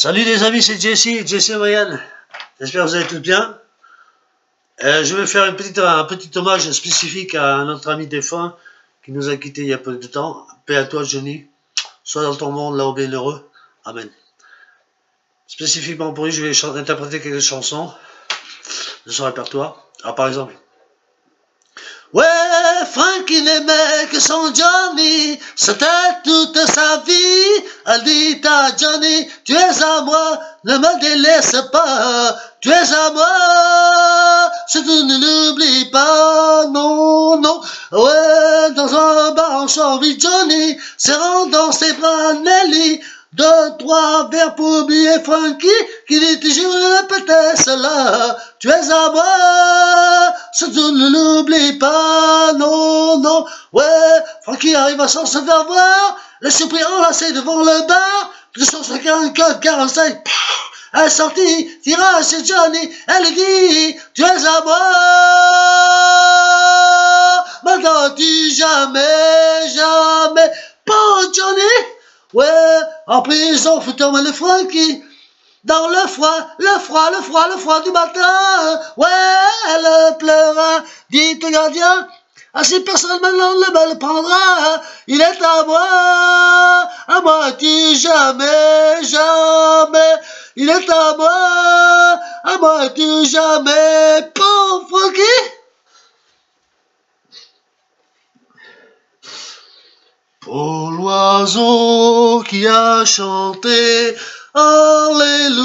Salut les amis, c'est Jesse Ryan. J'espère que vous allez tous bien. Je vais faire un petit hommage spécifique à notre ami défunt qui nous a quittés il y a peu de temps. Paix à toi, Johnny. Sois dans ton monde là où bienheureux. Amen. Spécifiquement pour lui, je vais interpréter quelques chansons de son répertoire. Alors par exemple. Ouais, Frankie n'aimait que son Johnny, c'était toute sa vie. Elle dit à Johnny, tu es à moi, ne me délaisse pas. Tu es à moi, surtout ne l'oublie pas, non, non. Ouais, dans un bar en Chanville, Johnny, serrant dans ses bras Nelly. 2, 3 verres pour oublier Frankie, qui dit toujours répétait cela. Tu es à moi, surtout ne l'oublie pas, non, non. Ouais, Frankie arrive à sans se faire voir, le surpris enlacé devant le bar, 254, 45, elle est sortie, tira chez Johnny, elle lui dit, tu es à moi, m'attends-tu jamais, jamais, pas Johnny? Ouais, en prison, foutant le Frankie, dans le froid du matin. Ouais, elle pleura, dit au gardien, ah si personne maintenant ne le prendra, il est à moi tu jamais, jamais, il est à moi tu jamais, pauvre Frankie. Pour l'oiseau qui a chanté Alléluia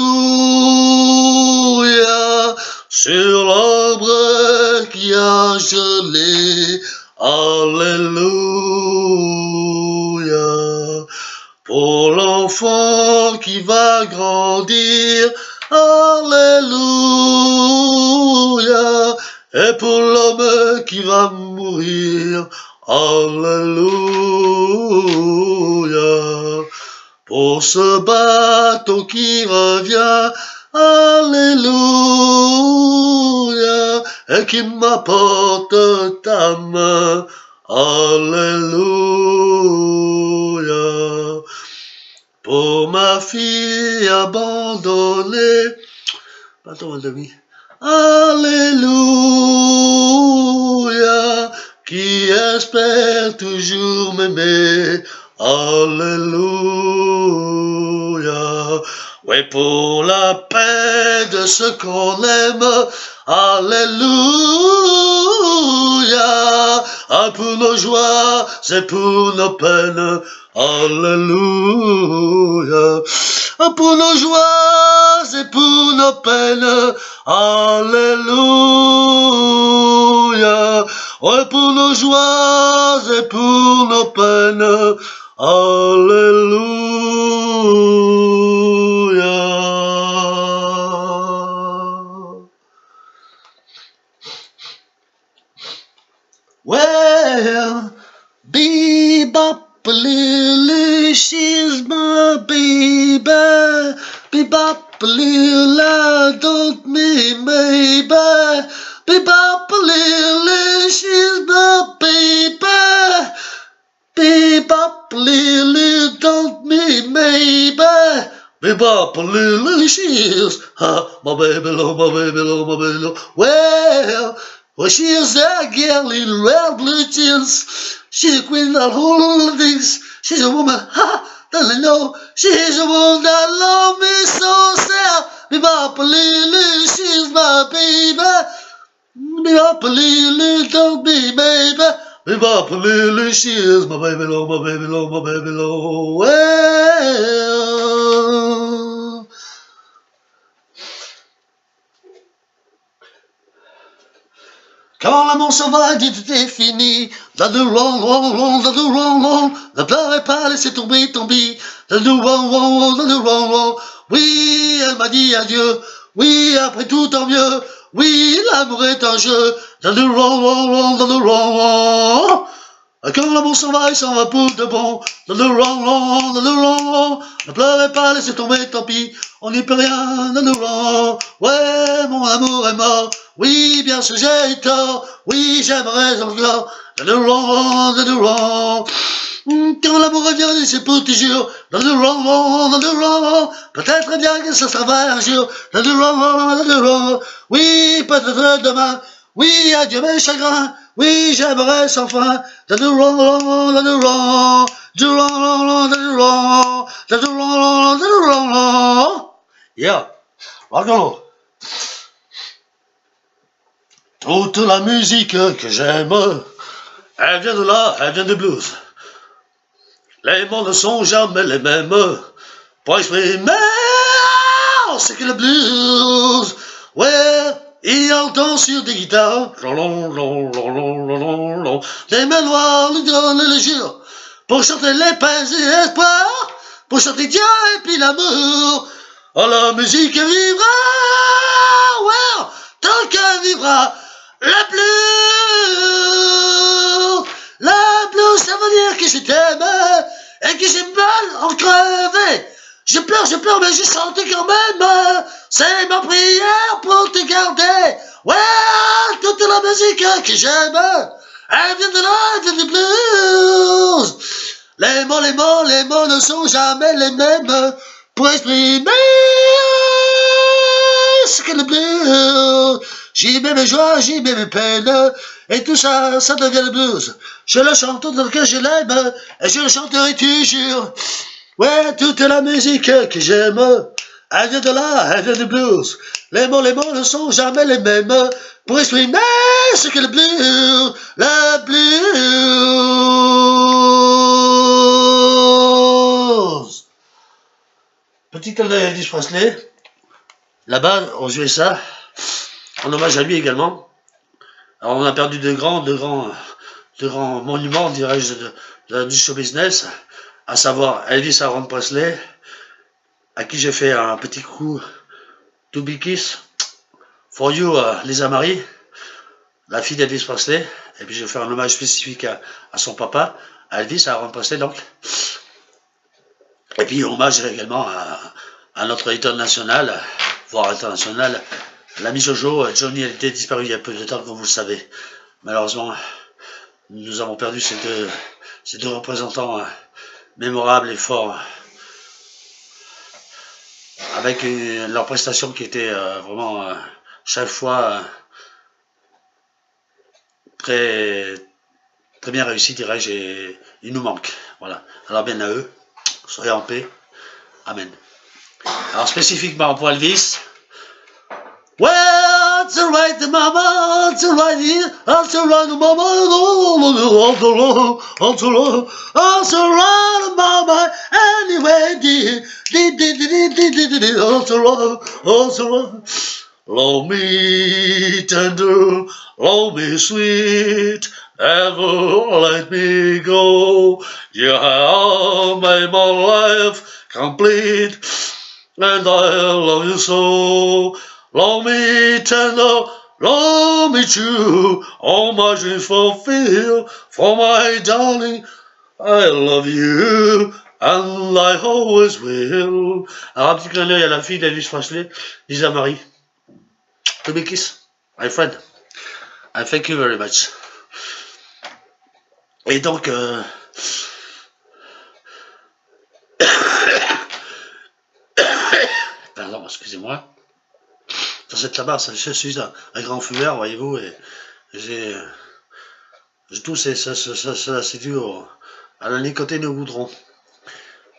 sur l'arbre qui a gelé Alléluia pour l'enfant qui va grandir Alléluia et pour l'homme qui va mourir Alléluia, pour ce bateau qui revient, Alléluia, et qui m'apporte ta main, Alléluia, pour ma fille abandonnée, attends, demi, Alléluia, qui espère toujours m'aimer, Alléluia. Ouais, pour la paix de ce qu'on aime, Alléluia. Ah, pour nos joies et pour nos peines, Alléluia. Ah, pour nos joies et pour nos peines, Alléluia. Ouais, pour nos joies et pour nos peines, Alléluia. Well, bebop Lily, she's my baby. Bebop Lily, don't me maybe. Bebop Lily, she's my baby. Bebop Lily, don't me maybe. Bebop Lily, she's my baby, oh my baby, oh my baby. Well, she is a girl in red blue jeans. She's a queen of all things. She's a woman, that I know. She's a woman that loves me so sad. Bebop Lily, she's my baby. Bebop Lily, don't be baby. Bebop Lily, she is my baby, oh my baby, oh my baby, oh well. Quand l'amour sauvage était fini, dans le wrong, ne pleurez pas, laissez tomber, dans le wrong, oui, elle m'a dit adieu, oui, après tout tant mieux, oui, l'amour est un jeu, dans le wrong, quand l'amour sauvage s'en va pour de bon, dans le wrong, ne pleurez pas, laissez tomber, tant pis, on n'y peut rien, dans le wrong, ouais, mon amour est mort, oui, bien sûr j'ai tort, oui, j'aimerais encore, dans le wrong, Quand l'amour revient, c'est pour toujours. Dans le wrong, peut-être bien que ça sera un jour. Dans le wrong, oui, peut-être demain. Oui, adieu mes chagrins. Oui, j'aimerais sans fin. Dans le wrong, yeah, rock and roll. Toute la musique que j'aime, elle vient de là, elle vient de blues. Les mots ne sont jamais les mêmes pour exprimer ce qu'est le blues. Ouais, il entend sur des guitares des mains noires lui donnent le jour pour chanter les peines et l'espoir, pour chanter Dieu et puis l'amour. Oh, la musique vivra, ouais, tant qu'elle vivra. La blues, ça veut dire que je t'aime et que j'ai mal en crever. Je pleure, mais je chante quand même. C'est ma prière pour te garder. Ouais, toute la musique que j'aime, elle vient de là, elle vient du blues. Les mots ne sont jamais les mêmes pour exprimer ce qu'est le blues. J'y mets mes joies, j'y mets mes peines, et tout ça, ça devient le blues. Je le chante tant que je l'aime, et je le chanterai toujours. Ouais, toute la musique que j'aime, elle vient de là, elle vient du blues. Les mots ne sont jamais les mêmes, pour exprimer ce qu'est le blues. Le blues. Petit clin d'œil à Elvis Presley. Là-bas, on jouait ça. En hommage à lui également. Alors on a perdu de grands monuments, dirais-je, du show business, à savoir Elvis Aaron Presley, à qui j'ai fait un petit coup to be kiss for you, Lisa Marie, la fille d'Elvis Presley, et puis je vais faire un hommage spécifique à son papa, à Elvis Aaron Presley donc. Et puis hommage également à notre idole national, voire international, l'ami Jojo. Johnny était disparu il y a peu de temps, comme vous le savez. Malheureusement, nous avons perdu ces deux représentants mémorables et forts, avec leur prestation qui était vraiment chaque fois très bien réussie, dirais-je, et ils nous manquent. Voilà. Alors bien à eux, soyez en paix. Amen. Alors spécifiquement pour Elvis, well, it's alright, mama, it's alright, it's alright, mama, it's alright, mama, anyway, it's alright. Love me tender, love me sweet, never let me go. You have made my life complete, and I love you so. Love me tender, love me true, all my dreams fulfill, for my darling, I love you, and I always will. Alors un petit clin d'œil à la fille d'Elvis Presley, Lisa Marie. To be kiss, my friend. I thank you very much. Et donc, pardon, excusez-moi. Dans cette tabac, je suis un grand fumeur, voyez-vous, et je tousse et ça c'est dû à la nicotine au goudron.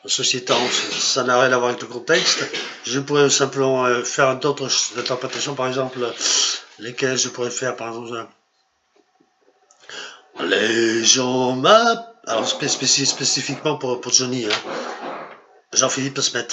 Ceci étant, ça n'a rien à voir avec le contexte. Je pourrais simplement faire d'autres interprétations, par exemple, lesquelles je pourrais faire, par exemple, les gens m'appellent, alors spécifiquement pour Johnny, hein, Jean-Philippe Smet.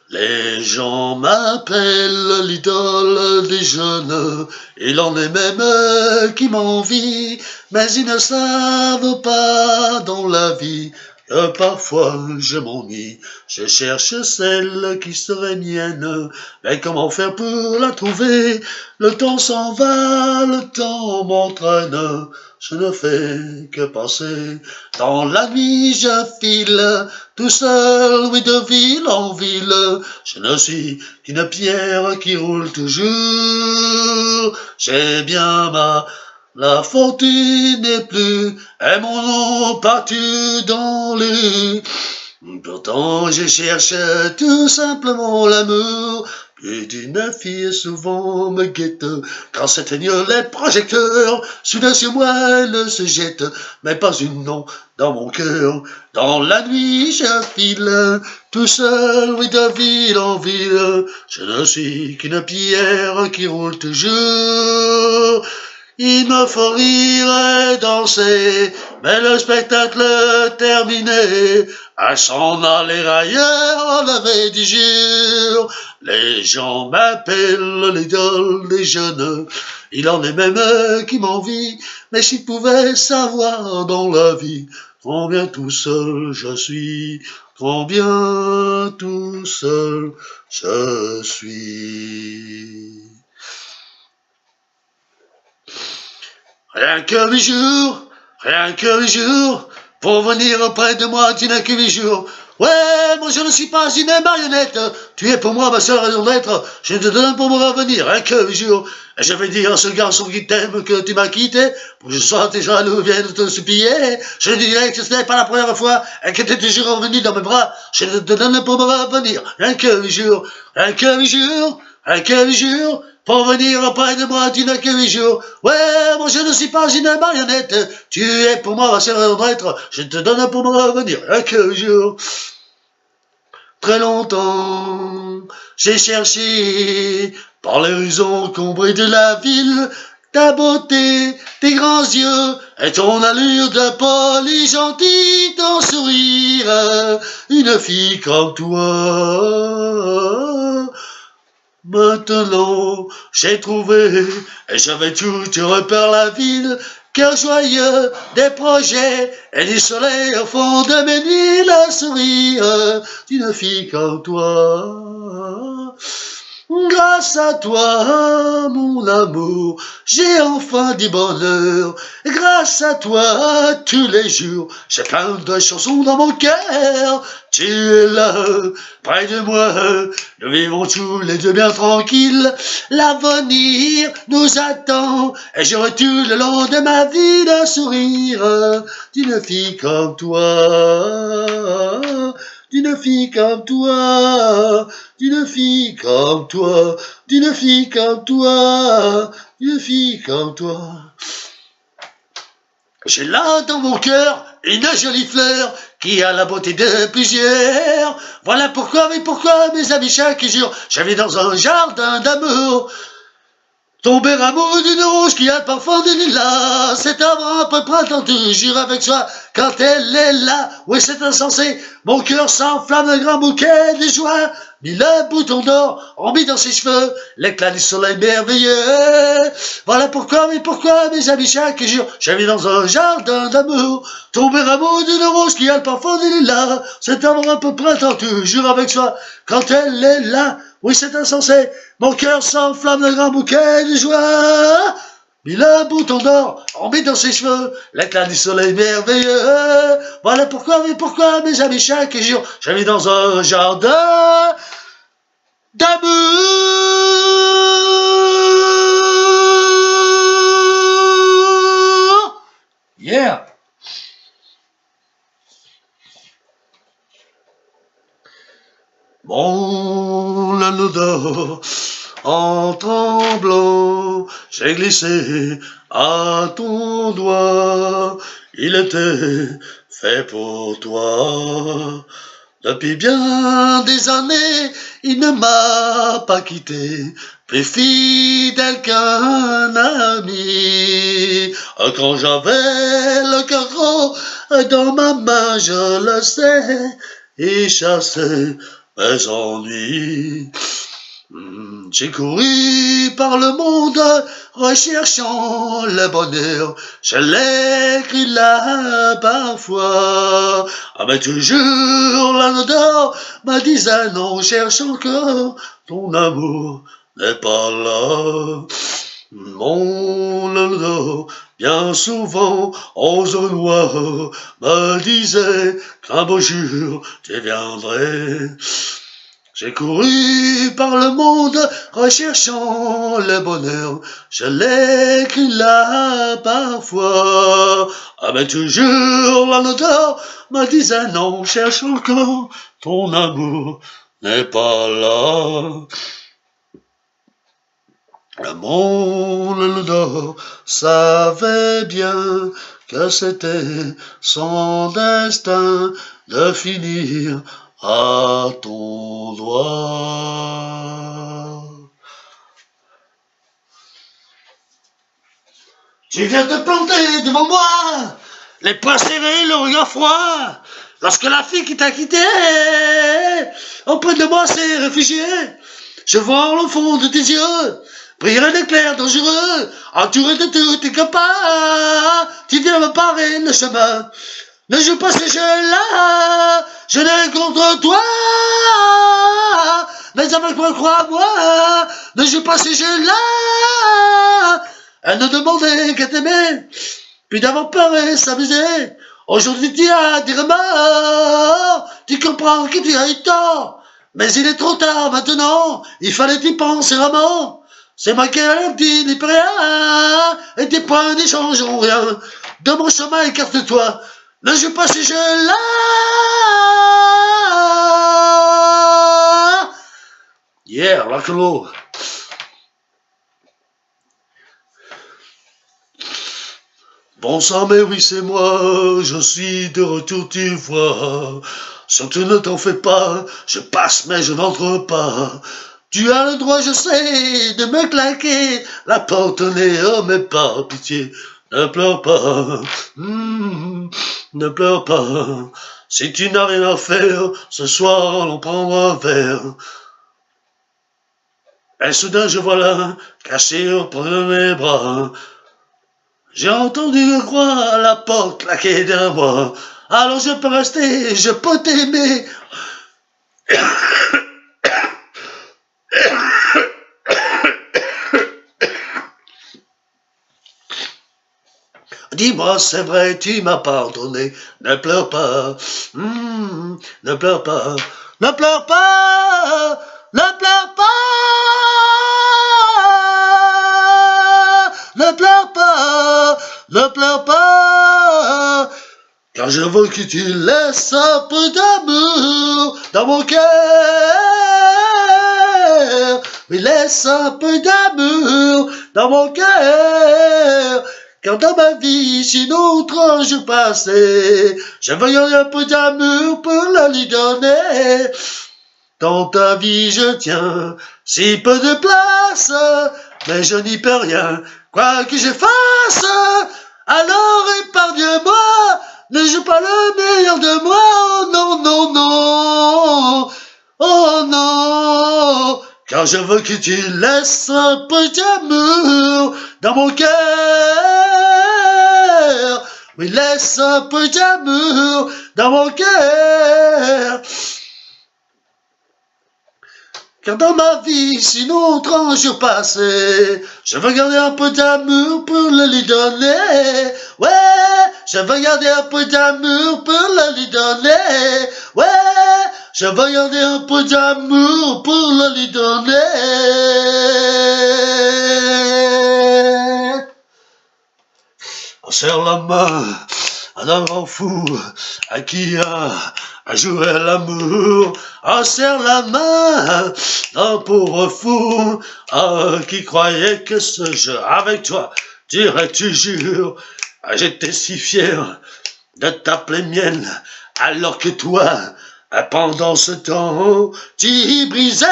Les gens m'appellent l'idole des jeunes, il en est même qui m'envient, mais ils ne savent pas dans la vie que parfois je m'ennuie. Je cherche celle qui serait mienne, mais comment faire pour la trouver? Le temps s'en va, le temps m'entraîne, je ne fais que passer. Dans la nuit je file, tout seul, oui, de ville en ville. Je ne suis qu'une pierre qui roule toujours. J'ai bien La fortune n'est plus, et mon nom partout dans les... Pourtant je cherche tout simplement l'amour. Plus d'une fille souvent me guette. Quand s'éteignent les projecteurs, soudain sur moi elle se jette. Mais pas une non dans mon cœur. Dans la nuit je file, tout seul, oui, de ville en ville. Je ne suis qu'une pierre qui roule toujours. Il me faut rire et danser, mais le spectacle terminé, à s'en aller ailleurs, lever du jour. Les gens m'appellent l'idole des jeunes, il en est même qui m'envient, mais s'ils pouvaient savoir dans la vie, combien tout seul je suis, combien tout seul je suis. Rien que 8 jours, pour venir auprès de moi, tu n'as que 8 jours. Ouais, moi je ne suis pas une marionnette, tu es pour moi ma seule raison d'être, je te donne pour me revenir, rien que 8 jours. Et je vais dire à ce garçon qui t'aime que tu m'as quitté, pour que je sois tes jaloux viennent te supplier. Je dirai que ce n'est pas la première fois, et que tu es toujours revenu dans mes bras, je te donne pour me revenir, rien que 8 jours, rien que 8 jours, rien que 8 jours. Pour venir auprès de moi, tu n'as que 8 jours. Ouais, moi je ne suis pas une marionnette. Tu es pour moi ma seule raison d'être. Je te donne pour me revenir. Rien que 8 jours. Très longtemps, j'ai cherché par les rues encombrées de la ville ta beauté, tes grands yeux et ton allure de poli gentil, ton sourire. Une fille comme toi. Maintenant, j'ai trouvé, et j'avais tout repère la ville, cœur joyeux, des projets, et du soleil au fond de mes nuits, le sourire d'une fille comme toi. Grâce à toi, mon amour, j'ai enfin du bonheur. Grâce à toi, tous les jours, j'ai plein de chansons dans mon cœur. Tu es là, près de moi, nous vivons tous les deux bien tranquilles. L'avenir nous attend, et j'aurai tout le long de ma vie le sourire d'une fille comme toi. D'une fille comme toi, d'une fille comme toi, d'une fille comme toi, d'une fille comme toi. J'ai là dans mon cœur une jolie fleur qui a la beauté de plusieurs. Voilà pourquoi mes amis chaque jour, j'avais dans un jardin d'amour. Tomber amoureux d'une rose qui a le parfum de lilas, c'est avoir un peu printemps toujours avec soi quand elle est là. Oui, c'est insensé, mon cœur s'enflamme d'un grand bouquet de joie. Mille boutons d'or ont mis dans ses cheveux l'éclat du soleil merveilleux. Voilà pourquoi mes amis chaque jour, j'avais dans un jardin d'amour. Tomber amoureux d'une rose qui a le parfum de lilas, c'est avoir un peu printemps toujours avec soi quand elle est là. Oui, c'est insensé, mon cœur s'enflamme d'un grand bouquet de joie. Mille boutons d'or ont mis dans ses cheveux l'éclat du soleil merveilleux. Voilà pourquoi mes amis chaque jour, j'habite dans un jardin d'amour. Yeah. Mon anneau d'or, en tremblant, j'ai glissé à ton doigt. Il était fait pour toi. Depuis bien des années, il ne m'a pas quitté, plus fidèle qu'un ami. Quand j'avais le cœur gros dans ma main, je le sais, et chassais mes ennuis. J'ai couru par le monde recherchant le bonheur, je l'ai écrit là parfois, mais toujours l'anneau d'or me disait non, cherche encore, ton amour n'est pas là. Mon anneau d'or, bien souvent, aux heures noires, me disait qu'un beau jour tu viendrais. J'ai couru par le monde recherchant le bonheur. Je l'ai écrit là parfois. Ah mais toujours la odeur me disait non, cherche encore, ton amour n'est pas là. Le monde, l'odeur, savait bien que c'était son destin de finir à ton doigt. Tu viens te planter devant moi, les poings serrés, le regard froid, lorsque la fille qui t'a quitté auprès de moi s'est réfugiée. Je vois au fond de tes yeux briller un éclair dangereux, entouré de tous tes copains. Tu viens me parer le chemin. Ne joue pas ces jeux-là, je n'ai contre toi. Mais avec moi, crois-moi, ne joue pas ces jeux-là. Elle ne demandait qu'à t'aimer, puis d'avoir peur et s'amuser. Aujourd'hui tu as des remords, tu comprends que tu as eu tort. Mais il est trop tard maintenant, il fallait y penser vraiment. C'est moi qui ai dit n'y peut rien, et tes points n'y changeront rien. De mon chemin, écarte-toi, ne joue pas ces jeux-là. Yeah, rock'n'roll. Bon sang, mais oui, c'est moi, je suis de retour, tu vois. Surtout ne t'en fais pas, je passe mais je n'entre pas. Tu as le droit, je sais, de me claquer la porte au nez, oh mais par pitié, ne pleure pas, ne pleure pas. Si tu n'as rien à faire, ce soir on prendra un verre. Et soudain je vois là, caché auprès de mes bras. J'ai entendu le croix à la porte claquer derrière moi. Alors je peux rester, je peux t'aimer. Dis-moi, c'est vrai, tu m'as pardonné. Ne pleure pas, ne pleure pas, ne pleure pas, ne pleure pas, ne pleure pas, ne pleure pas. Car je veux que tu laisses un peu d'amour dans mon cœur. Oui, laisse un peu d'amour dans mon cœur. Car dans ma vie, si une autre jour passé, je veux y un peu d'amour pour le lui donner. Dans ta vie, je tiens si peu de place, mais je n'y peux rien, quoi que je fasse. Alors épargne-moi, ne joue pas le meilleur de moi, oh non, non, non, oh non, car je veux que tu laisses un peu d'amour dans mon cœur. Oui, laisse un peu d'amour dans mon cœur. Car dans ma vie, sinon 30 jours passés, je veux garder un peu d'amour pour le lui donner. Ouais, je veux garder un peu d'amour pour le lui donner. Ouais, je veux garder un peu d'amour pour le lui donner. On serre la main à un grand fou à qui a joué l'amour. On serre la main d'un pauvre fou qui croyait que ce jeu avec toi durait toujours. J'étais si fier de t'appeler mienne alors que toi, pendant ce temps, tu brisais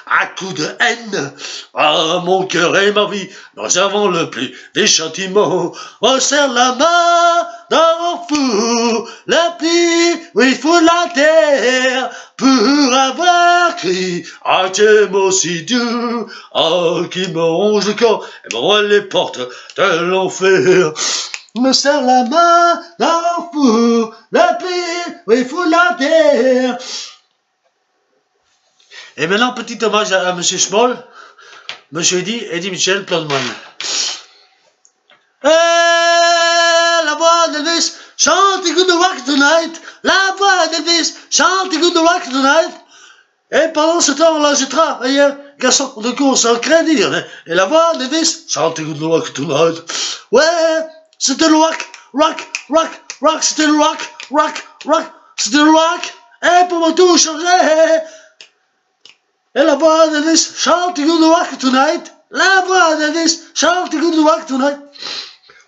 à coups de haine. Oh, mon cœur et ma vie, nous avons le plus des sentiments. On serre la main d'un fou, le plus, oui, il faut la terre, pour avoir crié un mot si doux, oh, qui me ronge le corps et me roule les portes de l'enfer. Me serre la main d'un fou, le plus, oui, il faut la terre. Et maintenant, petit hommage à M. Schmoll, M. Eddie Mitchell, Plotman. La voix d'Elvis chante Good Rock Tonight. La voix d'Elvis chante Good Rock Tonight. Et pendant ce temps-là, je travaillais, garçon de course en crédit. Et la voix d'Elvis, something good luck tonight. Ouais, c'était le rock, c'était le rock, c'était le rock. Et pour moi tout changer. Et la voix d'Elvis, something good luck tonight. La voix d'Elvis, something good luck tonight.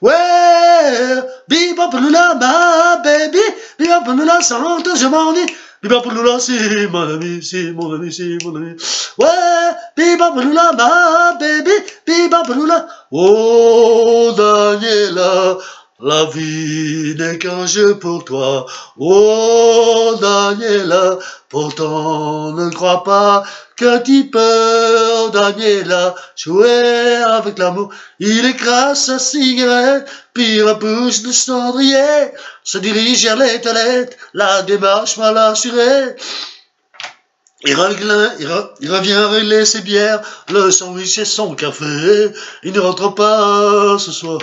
Ouais, bebopalula, ma baby, bebopalula, sans longtemps je m'en dis. Bebopalula, c'est mon ami, c'est mon ami, c'est mon ami. Ouais, bebopalula, ma baby, bebopalula. Oh, Daniela, la vie n'est qu'un jeu pour toi. Oh, Daniela, pourtant ne crois pas que tu peux, Daniela, jouer avec l'amour. Il écrase sa cigarette, puis repousse le cendrier, se dirige vers les toilettes, la démarche mal assurée. Il revient régler ses bières, le sandwich et son café. Il ne rentre pas ce soir.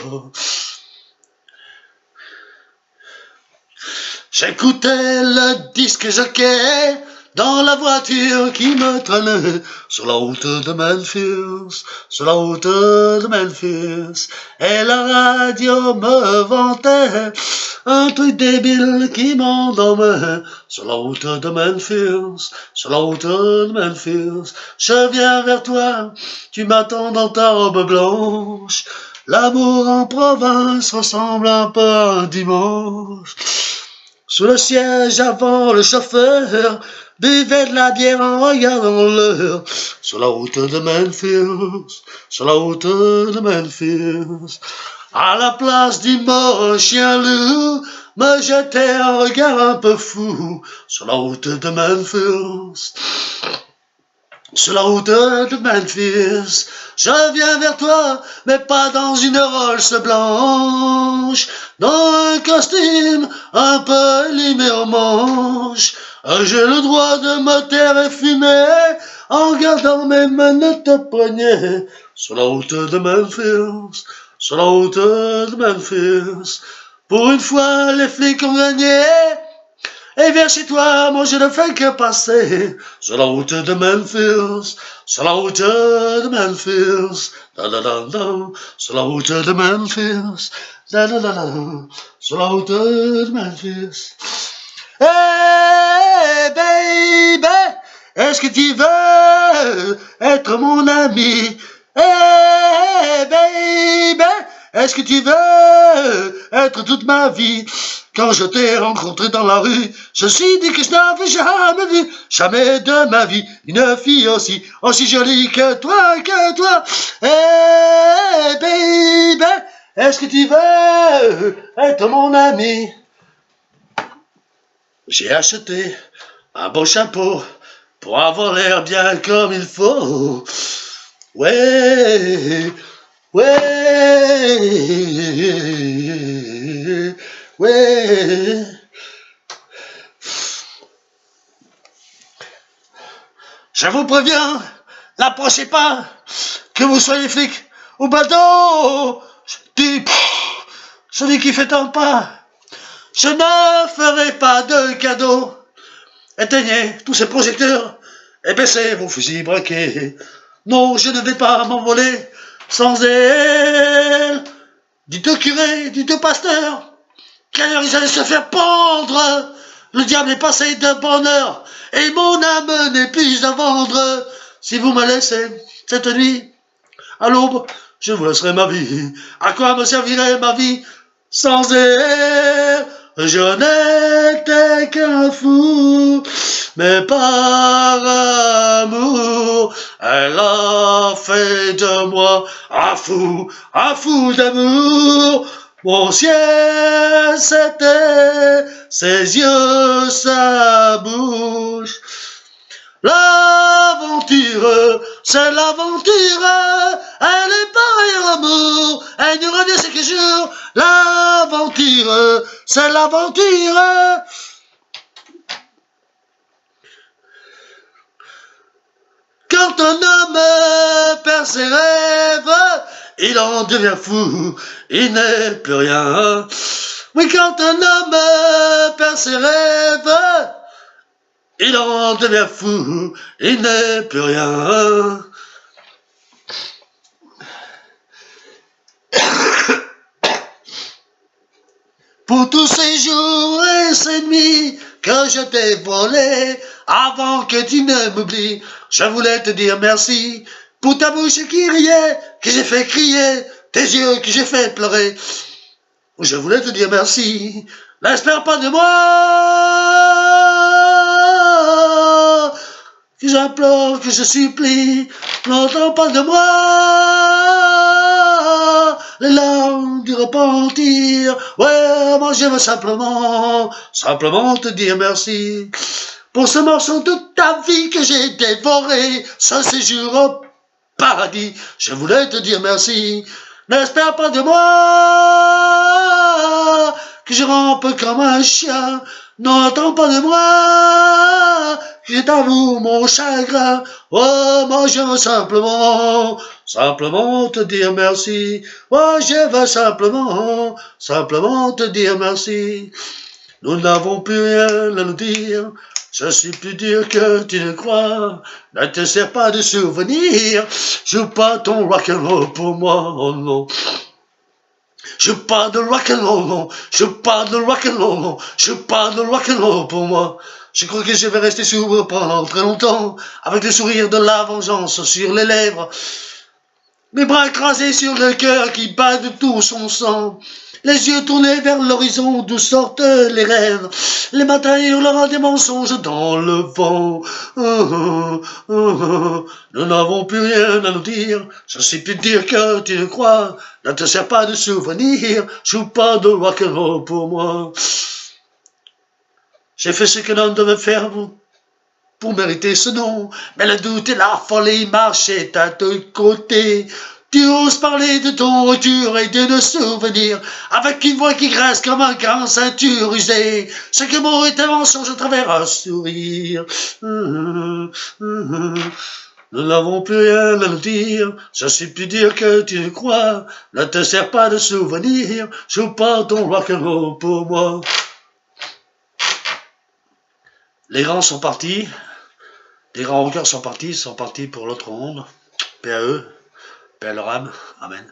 J'écoutais le disque jockey dans la voiture qui me traînait sur la route de Memphis, sur la route de Memphis. Et la radio me vantait un truc débile qui m'endormait sur la route de Memphis, sur la route de Memphis. Je viens vers toi, tu m'attends dans ta robe blanche. L'amour en province ressemble un peu à un dimanche. Sous le siège avant, le chauffeur buvait de la bière en regardant l'heure. Sur la route de Memphis, sur la route de Memphis. À la place du mort chien loup, me jetait un regard un peu fou. Sur la route de Memphis, sur la route de Memphis. Je viens vers toi, mais pas dans une Rolls blanche, dans un costume un peu limé aux manches. J'ai le droit de me taire et fumer, en gardant mes manettes au poignet. Sur la route de Memphis, sur la route de Memphis. Pour une fois, les flics ont gagné. Et viens chez toi, moi je ne fais que passer sur la route de Memphis, sur la route de Memphis, da da da da, sur la route de Memphis, da da da da, sur la route de Memphis. Hey baby, est-ce que tu veux être mon ami? Hey baby, est-ce que tu veux être toute ma vie? Quand je t'ai rencontré dans la rue, je me suis dit que je n'avais jamais vu, jamais de ma vie, une fille aussi jolie que toi, que toi. Hey baby, est-ce que tu veux être mon ami? J'ai acheté un beau chapeau pour avoir l'air bien comme il faut. Ouais, ouais. Je vous préviens, n'approchez pas, que vous soyez flic ou badaud. Celui qui fait un pas, je ne ferai pas de cadeau. Éteignez tous ces projecteurs et baissez vos fusils braqués. Non, je ne vais pas m'envoler sans elle. Dites au curé, dites au pasteur, qu'ailleurs ils allaient se faire pendre. Le diable est passé de bonne heure, et mon âme n'est plus à vendre. Si vous me laissez cette nuit, à l'aube, je vous laisserai ma vie. À quoi me servirait ma vie sans elle? Je n'étais qu'un fou, mais par amour, elle a fait de moi un fou d'amour. Mon ciel, c'était ses yeux, sa bouche. L'aventure, c'est l'aventure, elle est pareille à l'amour, elle nous revient chaque jour. L'aventure, c'est l'aventure. Quand un homme perd ses rêves, il en devient fou, il n'est plus rien. Oui, quand un homme perd ses rêves, Il en devient fou, il n'est plus rien. Pour tous ces jours et ces nuits que je t'ai volé, avant que tu ne m'oublies, je voulais te dire merci pour ta bouche qui riait, que j'ai fait crier, tes yeux que j'ai fait pleurer. Je voulais te dire merci, n'espère pas de moi, que j'implore, que je supplie, n'entends pas de moi, les larmes du repentir. Ouais, moi je veux simplement te dire merci pour ce morceau de ta vie que j'ai dévoré, ce séjour au paradis. Je voulais te dire merci, n'espère pas de moi que je rampe comme un chien, n'entends pas de moi que je t'avoue mon chagrin. Oh, moi je veux simplement te dire merci. Oh, je veux simplement te dire merci. Nous n'avons plus rien à nous dire. Je suis plus dur que tu ne crois. Ne te sers pas de souvenirs. Joue pas ton rock'n'roll pour moi, oh non. Joue pas de rock'n'roll, non. Joue pas de rock'n'roll, non. Joue pas de rock'n'roll pour moi. Je crois que je vais rester sourd pendant très longtemps, avec le sourire de la vengeance sur les lèvres. Mes bras écrasés sur le cœur qui bat de tout son sang. Les yeux tournés vers l'horizon d'où sortent les rêves. Les matins hurlant des mensonges dans le vent. Nous n'avons plus rien à nous dire. Je sais plus dire que tu ne crois. Ne te sers pas de souvenirs. Joue pas de rock'n'roll pour moi. J'ai fait ce que l'on devait faire pour mériter ce nom. Mais le doute et la folie marchaient à deux côtés. Tu oses parler de ton retour et de nos souvenirs, avec une voix qui grince comme un grand ceinture usée. Chaque mot est un mensonge à travers un sourire. Nous n'avons plus rien à nous dire. Je suis plus dur que tu ne crois. Ne te sers pas de souvenirs. Joue pas ton rock'n'roll pour moi. Les grands sont partis. Les grands rockers sont partis pour l'autre monde. Paix à eux. Paix à leur âme. Amen.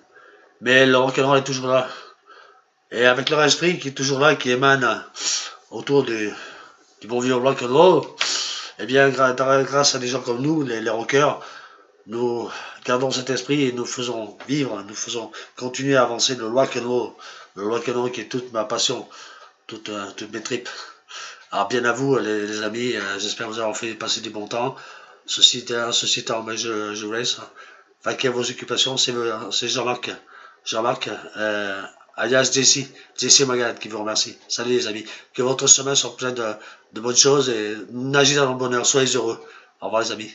Mais le rock'n'roll est toujours là. Et avec leur esprit qui est toujours là, qui émane autour du bon vieux rock'n'roll, eh bien, grâce à des gens comme nous, les rockers, nous gardons cet esprit et nous faisons vivre, nous faisons continuer à avancer le rock'n'roll. Le rock'n'roll qui est toute ma passion, toutes mes tripes. Alors bien à vous les amis, j'espère que vous avez fait passer du bon temps. Ceci étant, mais je vous laisse. Vaquez vos occupations, c'est Jean-Marc, alias Jesse Magad qui vous remercie. Salut les amis, que votre semaine soit pleine de bonnes choses et nagez dans le bonheur, soyez heureux. Au revoir les amis.